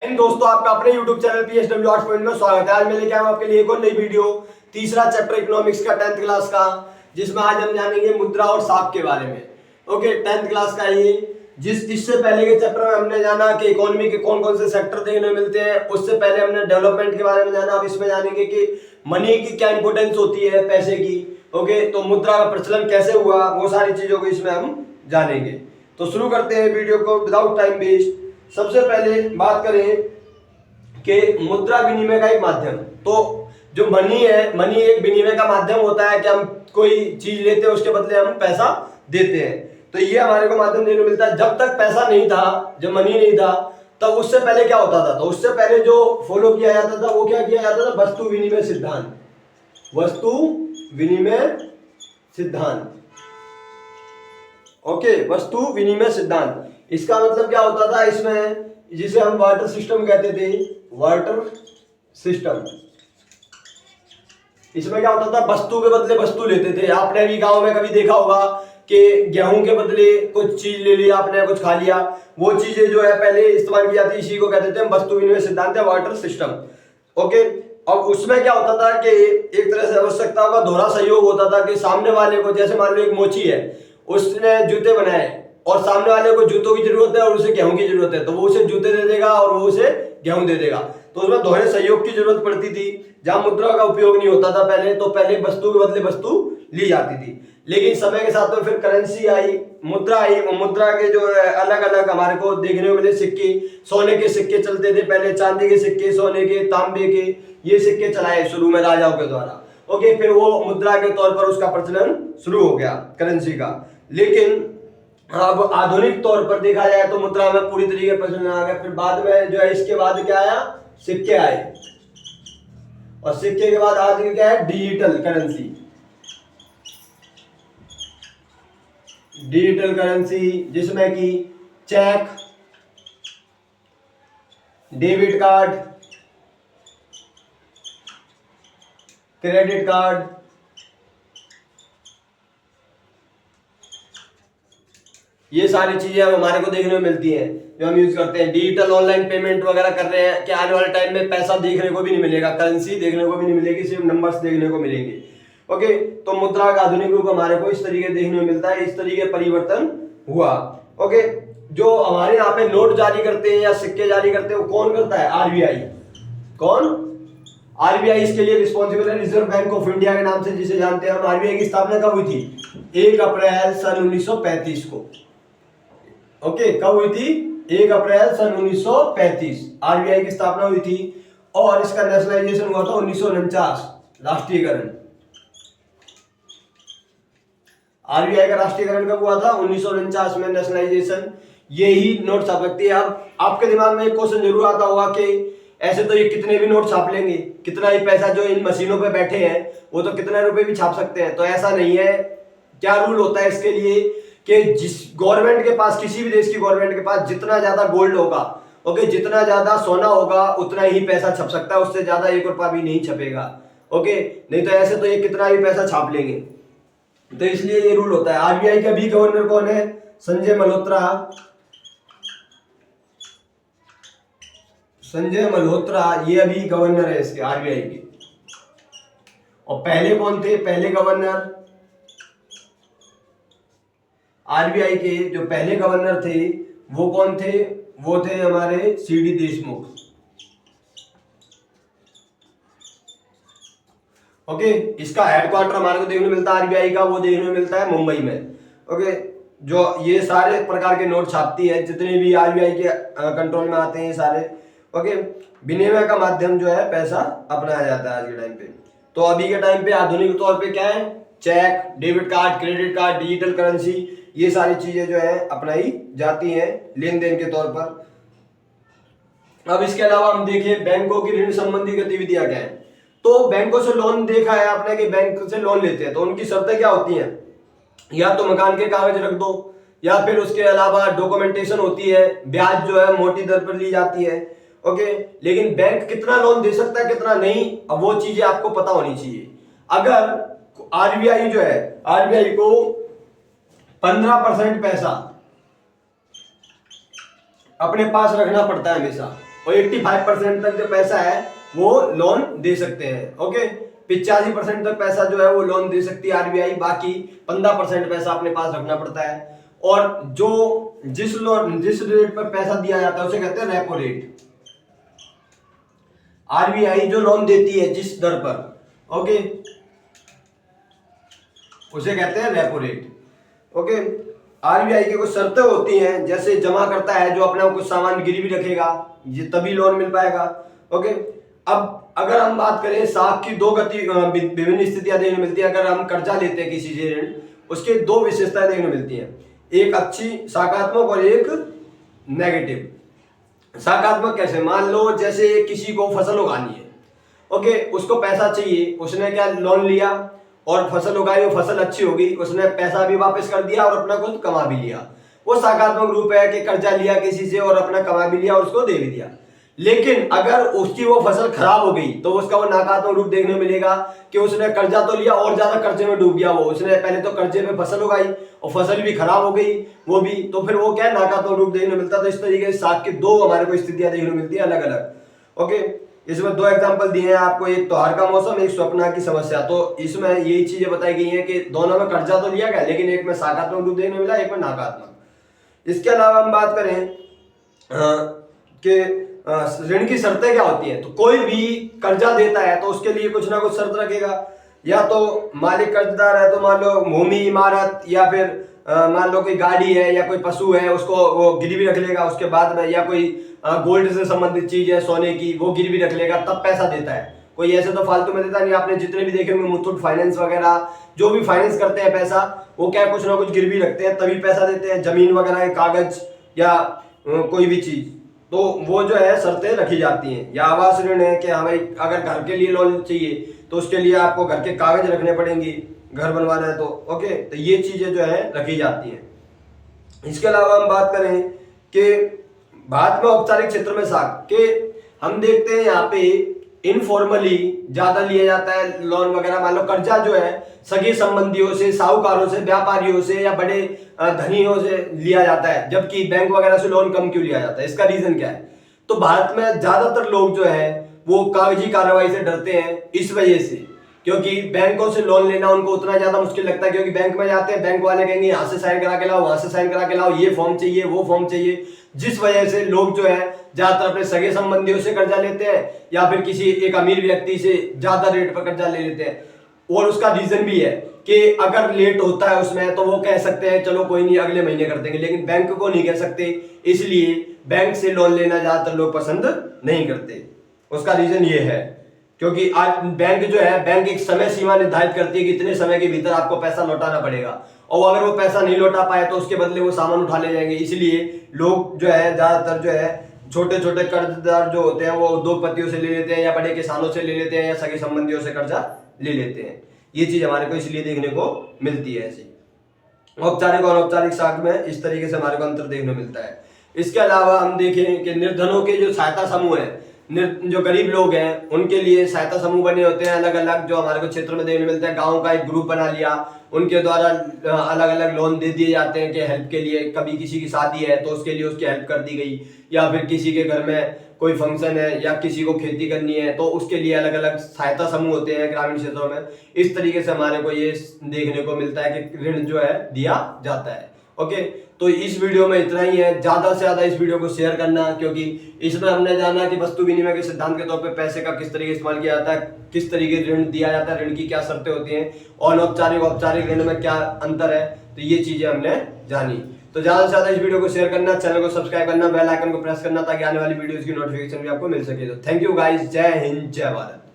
दोस्तों आपका अपने YouTube channel PSW arts point में स्वागत है। आज मैं लेके आया हूं आपके लिए एक और नई वीडियो, तीसरा चैप्टर इकोनॉमिक्स का 10th क्लास का, जिसमें आज हम जानेंगे मुद्रा और साख के बारे में। ओके, 10th क्लास का ये इससे पहले के चैप्टर में हमने जाना कि इकोनॉमी के कौन कौन से सेक्टर देखने मिलते हैं। उससे पहले हमने डेवलपमेंट के बारे में जाना। अब इसमें जानेंगे कि मनी की क्या इंपोर्टेंस होती है, पैसे की। ओके, तो मुद्रा का प्रचलन कैसे हुआ, वो सारी चीजों को इसमें हम जानेंगे। तो शुरू करते हैं वीडियो को विदाउट टाइम वेस्ट। सबसे पहले बात करें कि मुद्रा विनिमय का एक माध्यम। तो जो मनी है, मनी एक विनिमय का माध्यम होता है कि हम कोई चीज लेते हैं, उसके बदले हम पैसा देते हैं। तो ये हमारे को माध्यम देखने को मिलता है। जब तक पैसा नहीं था, जब मनी नहीं था, तब उससे पहले क्या होता था? तो उससे पहले जो फॉलो किया जाता था वो क्या किया जाता था? वस्तु विनिमय सिद्धांत। वस्तु विनिमय सिद्धांत। ओके, वस्तु विनिमय सिद्धांत। इसका मतलब क्या होता था? इसमें जिसे हम वाटर सिस्टम कहते थे, वाटर सिस्टम। इसमें क्या होता था? वस्तु के बदले वस्तु लेते थे। आपने भी गांव में कभी देखा होगा कि गेहूं के बदले कुछ चीज ले लिया आपने, कुछ खा लिया। वो चीजें जो है पहले इस्तेमाल की जाती, इसी को कहते थे हम वस्तु विनिमय सिद्धांत या वाटर सिस्टम। ओके, अब उसमें क्या होता था कि एक तरह से आवश्यकताओं का दोहरा सहयोग होता था कि सामने वाले को, जैसे मान लो एक मोची है, उसने जूते बनाए और सामने वाले को जूतों की जरूरत है और उसे गेहूं की जरूरत है, तो वो उसे जूते दे देगा और वो उसे गेहूं दे देगा। तो उसमें दोहरे सहयोग की जरूरत पड़ती थी। जहां मुद्रा का उपयोग नहीं होता था पहले, तो पहले वस्तु के बदले वस्तु ली जाती थी। लेकिन समय के साथ में फिर करेंसी आई, मुद्रा आई। मुद्रा के जो अलग अलग हमारे को देखने को मिले सिक्के, सोने के सिक्के चलते थे पहले, चांदी के सिक्के, सोने के, तांबे के, ये सिक्के चलाए शुरू में राजाओं के द्वारा। ओके, फिर वो मुद्रा के तौर पर उसका प्रचलन शुरू हो गया करेंसी का। लेकिन अब आधुनिक तौर पर देखा जाए तो मुद्रा में पूरी तरीके प्रचलन आ गया। फिर बाद में जो है, इसके बाद क्या आया? सिक्के आए। और सिक्के के बाद आज क्या है? Digital currency. डिजिटल करेंसी जिसमें कि cheque, debit card, credit card, ये सारी चीजें अब हमारे को देखने को मिलती हैं जो हम यूज करते हैं। डिजिटल ऑनलाइन पेमेंट वगैरह कर रहे हैं कि आने वाले टाइम में पैसा देखने को भी नहीं मिलेगा, करेंसी देखने को भी नहीं मिलेगी, सिर्फ नंबर्स देखने को मिलेंगे। ओके, तो मुद्रा का आधुनिक रूप हमारे को इस तरीके देखने को मिलता है। इस तरीके परिवर्तन हुआ। ओके, जो हमारे यहाँ पे नोट जारी करते हैं या सिक्के जारी करते हैं, वो कौन करता है? आरबीआई। कौन? आरबीआई इसके लिए रिस्पॉन्सिबल है, रिजर्व बैंक ऑफ इंडिया के नाम से जिसे जानते हैं हम। आरबीआई की स्थापना कब हुई थी? 1 अप्रैल सन 1935 को। ओके, कब हुई थी? 1 अप्रैल सन 1935 आरबीआई की स्थापना हुई थी। और इसका नेशनलाइजेशन हुआ था 1949, राष्ट्रीयकरण। आरबीआई का राष्ट्रीयकरण कब हुआ था? 1949 में नेशनलाइजेशन। यही नोट छाप सकती है। अब आपके दिमाग में एक क्वेश्चन जरूर आता होगा कि ऐसे तो ये कितने भी नोट छाप लेंगे, कितना ही पैसा जो इन मशीनों पे बैठे हैं वो तो कितने रुपए भी छाप सकते हैं। तो ऐसा नहीं है। क्या रूल होता है इसके लिए कि जिस गवर्नमेंट के पास, किसी भी देश की गवर्नमेंट के पास जितना ज्यादा गोल्ड होगा, ओके, जितना ज्यादा सोना होगा, उतना ही पैसा छप सकता है। उससे ज्यादा 1 रुपया भी नहीं छपेगा। ओके, नहीं तो ऐसे तो ये कितना भी पैसा छाप लेंगे। तो इसलिए ये रूल होता है। आरबीआई का भी गवर्नर कौन है? संजय मल्होत्रा। संजय मल्होत्रा ये अभी गवर्नर है इसके, आरबीआई के। और पहले कौन थे? पहले गवर्नर आरबीआई के जो पहले गवर्नर थे वो कौन थे? वो थे हमारे सीडी देशमुख। ओके, इसका हेडक्वार्टर हमारे को देखने को मिलता है आरबीआई का, वो देखने को मिलता है मुंबई में। ओके, जो ये सारे प्रकार के नोट छापती है, जितने भी आरबीआई के कंट्रोल में आते हैं सारे। ओके, विनिमय का माध्यम जो है पैसा अपनाया जाता है आज के टाइम पे। तो अभी के टाइम पे आधुनिक तौर पे क्या है? Cheque, debit card, credit card, digital currency, ये सारी चीजें जो है अपनाई जाती हैं लेन देन के तौर पर। अब इसके अलावा हम देखें बैंकों की ऋण संबंधी गतिविधियां क्या है। तो बैंकों से लोन देखा है आपने कि बैंक से लोन लेते हैं तो उनकी शर्तें क्या होती हैं? या तो मकान के कागज रख दो, या फिर उसके अलावा डॉक्यूमेंटेशन होती है, ब्याज जो है मोटी दर पर ली जाती है। ओके, लेकिन बैंक कितना लोन दे सकता है, कितना नहीं, अब वो चीजें आपको पता होनी चाहिए। अगर आरबीआई जो है, आरबीआई को 15% पैसा अपने पास रखना पड़ता है हमेशा। और 85% तक जो पैसा है वो लोन दे सकते हैं। ओके, 85% तक पैसा जो है वो लोन दे सकती है आरबीआई, बाकी 15% पैसा अपने पास रखना पड़ता है। और जो जिस रेट पर पैसा दिया जाता है उसे कहते हैं रेपो रेट। आरबीआई जो लोन देती है जिस दर पर, ओके, उसे कहते हैं रेपो रेट। ओके, आरबीआई की कुछ शर्तें होती हैं, जैसे जमा करता है जो अपना कुछ सामान गिरवी रखेगा ये तभी लोन मिल पाएगा। ओके, अब अगर हम बात करें साख की दो विभिन्न स्थितियां देखने मिलती है। अगर हम कर्जा लेते हैं किसी से ऋण, उसके दो विशेषताएं देखने मिलती हैं, एक अच्छी सकारात्मक और एक नेगेटिव। सकारात्मक कैसे, मान लो जैसे किसी को फसल उगानी है, ओके, उसको पैसा चाहिए, उसने क्या लोन लिया और फसल उगाई, वो फसल अच्छी होगी, उसने पैसा भी वापस कर दिया और अपना कुछ कमा भी लिया। वो सकारात्मक रूप है कि कर्जा लिया किसी से और अपना कमा भी लिया और उसको दे भी दिया। लेकिन अगर उसकी वो फसल खराब हो गई तो उसका वो नकारात्मक रूप देखने मिलेगा कि उसने कर्जा तो लिया और ज्यादा कर्जे में डूब गया। वो उसने पहले तो कर्जे में फसल उगाई और फसल भी खराब हो गई वो भी, तो फिर वो क्या नकारात्मक रूप देखने मिलता। तो इस तरीके से साख की दो हमारे को स्थितियां देखने मिलती है अलग अलग। ओके, इसमें दो एग्जांपल दिए हैं आपको, एक त्योहार का मौसम, एक स्वप्ना की समस्या। तो इसमें यही चीजें बताई गई हैं कि दोनों में कर्जा तो लिया गया लेकिन एक में सकारात्मक रूप देखने मिला, एक में नकारात्मक। इसके अलावा हम बात करें कि ऋण की शर्तें क्या होती हैं, तो कोई भी कर्जा देता है तो उसके लिए कुछ ना कुछ शर्त रखेगा। या तो मालिक कर्जदार है तो मान लो भूमि, इमारत, या फिर मान लो कोई गाड़ी है या कोई पशु है उसको वो गिरवी रख लेगा उसके बाद में, या कोई गोल्ड से संबंधित चीज है सोने की वो गिरवी रख लेगा तब पैसा देता है। कोई ऐसे तो फालतू में देता नहीं। आपने जितने भी देखे होंगे मुथूट फाइनेंस वगैरह जो भी फाइनेंस करते हैं पैसा, वो क्या कुछ ना कुछ गिरवी रखते हैं तभी पैसा देते हैं, जमीन वगैरह के कागज या कोई भी चीज, तो वो जो है शर्तें रखी जाती हैं। या आवास ऋण है कि हाँ भाई अगर घर के लिए लोन चाहिए तो उसके लिए आपको घर के कागज रखने पड़ेंगे, घर बनवाना है तो। ओके, तो ये चीजें जो है रखी जाती हैं। इसके अलावा हम बात करें कि भारत में औपचारिक क्षेत्र में साख के हम देखते हैं यहाँ पे इनफॉर्मली ज्यादा लिया जाता है लोन वगैरह। मान लो कर्जा जो है सगे संबंधियों से, साहूकारों से, व्यापारियों से या बड़े धनियों से लिया जाता है, जबकि बैंक वगैरह से लोन कम क्यों लिया जाता है, इसका रीजन क्या है। तो भारत में ज्यादातर लोग जो है वो कागजी कार्रवाई से डरते हैं इस वजह से, क्योंकि बैंकों से लोन लेना उनको उतना ज्यादा मुश्किल लगता है। क्योंकि बैंक में जाते हैं, बैंक वाले कहेंगे यहाँ से साइन करा के लाओ, वहां से साइन करा के लाओ, ये फॉर्म चाहिए वो फॉर्म चाहिए, जिस वजह से लोग जो है ज्यादातर अपने सगे संबंधियों से कर्जा लेते हैं या फिर किसी एक अमीर व्यक्ति से ज्यादा रेट पर कर्जा ले लेते हैं। और उसका रीजन भी है कि अगर लेट होता है उसमें तो वो कह सकते हैं चलो कोई नहीं अगले महीने कर देंगे, लेकिन बैंक को नहीं कह सकते, इसलिए बैंक से लोन लेना ज्यादातर लोग पसंद नहीं करते। उसका रीजन ये है क्योंकि आज बैंक जो है, बैंक एक समय सीमा निर्धारित करती है कि इतने समय के भीतर आपको पैसा लौटाना पड़ेगा, और अगर वो पैसा नहीं लौटा पाए तो उसके बदले वो सामान उठा ले जाएंगे। इसलिए लोग जो है ज्यादातर जो है छोटे छोटे कर्जदार जो होते हैं वो उद्योगपतियों से ले लेते हैं या बड़े किसानों से ले लेते हैं या सगे संबंधियों से कर्जा ले लेते हैं। ये चीज हमारे को इसलिए देखने को मिलती है ऐसी। औपचारिक और अनौपचारिक साख में इस तरीके से हमारे को अंतर देखने मिलता है। इसके अलावा हम देखें कि निर्धनों के जो सहायता समूह है, जो गरीब लोग हैं उनके लिए सहायता समूह बने होते हैं अलग अलग, जो हमारे को क्षेत्र में देखने मिलते हैं। गांव का एक ग्रुप बना लिया, उनके द्वारा अलग अलग लोन दे दिए जाते हैं कि हेल्प के लिए। कभी किसी की शादी है तो उसके लिए उसकी हेल्प कर दी गई, या फिर किसी के घर में कोई फंक्शन है या किसी को खेती करनी है तो उसके लिए अलग अलग सहायता समूह होते हैं ग्रामीण क्षेत्रों में। इस तरीके से हमारे को ये देखने को मिलता है कि ऋण जो है दिया जाता है। ओके, तो इस वीडियो में इतना ही है। ज्यादा से ज्यादा इस वीडियो को शेयर करना, क्योंकि इसमें हमने जाना कि वस्तु विनिमय के सिद्धांत के तौर पे पैसे का किस तरीके इस्तेमाल किया जाता है, किस तरीके ऋण दिया जाता है, ऋण की क्या शर्तें होती हैं, और औपचारिक औपचारिक ऋण में क्या अंतर है, तो ये चीजें हमने जानी। तो ज्यादा से ज्यादा इस वीडियो को शेयर करना, चैनल को सब्सक्राइब करना, बेल आइकन को प्रेस करना ताकि आने वाली वीडियोस की नोटिफिकेशन भी आपको मिल सके। तो थैंक यू गाइस, जय हिंद, जय भारत।